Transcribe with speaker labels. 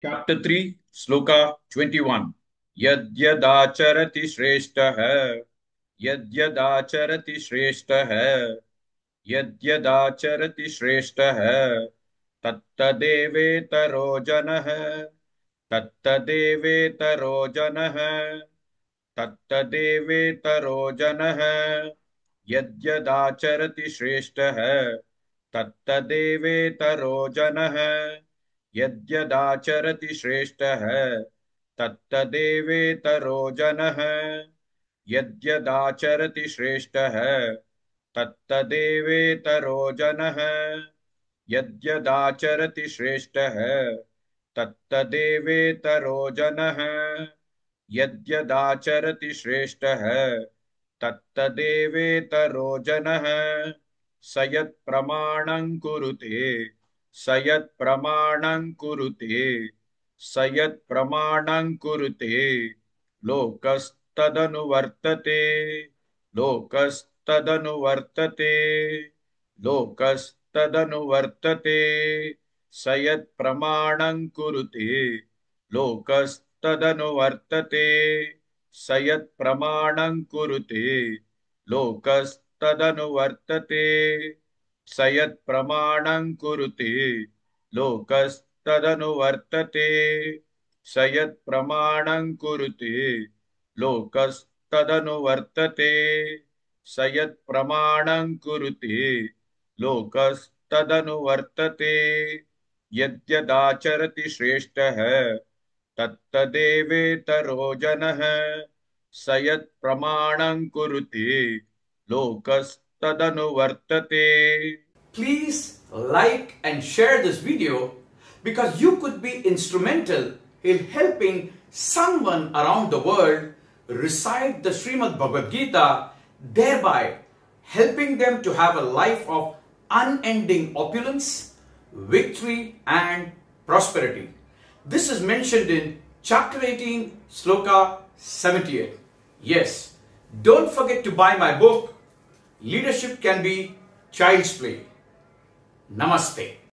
Speaker 1: Chapter 3, Sloka 21. Yadyadacharati shrestah, yadyadacharati shrestah, yadyadacharati shrestah, tattadevetaro janah, tattadevetaro janah, tattadevetaro janah, yadyadacharati shrestah, tattadevetaro janah, यद्यदाचरति श्रेष्ठः तत्तदेवेतरो जनः यद्यदाचरति श्रेष्ठः तत्तदेवेतरो जनः यद्यदाचरति श्रेष्ठः तत्तदेवेतरो जनः यद्यदाचरति श्रेष्ठः तत्तदेवेतरो जनः स यत्प्रमाणं कुरुते स यत्प्रमाणं कुरुते स यत्प्रमाणं कुरुते लोकस्तदनुवर्तते लोकस्तदनुवर्तते लोकस्तदनुवर्तते स यत्प्रमाणं कुरुते लोकस्तदनुवर्तते स यत्प्रमाणं कुरुते लोकस्तदनुवर्तते स यत्प्रमाणं कुरुते लोकस्तदनुवर्तते स यत्प्रमाणं कुरुते लोकस्तदनुवर्तते स यत्प्रमाणं कुरुते लोकस्तदनुवर्तते यद्यदाचरति श्रेष्ठः तत्तदेवेतरो जनः स यत्प्रमाणं कुरुते लोकस्तदनुवर्तते.
Speaker 2: Please like and share this video because you could be instrumental in helping someone around the world recite the Srimad Bhagavad Gita, thereby helping them to have a life of unending opulence, victory and prosperity. This is mentioned in chapter 18, Sloka 78. Yes, don't forget to buy my book, Leadership Can Be Child's Play. Namaste.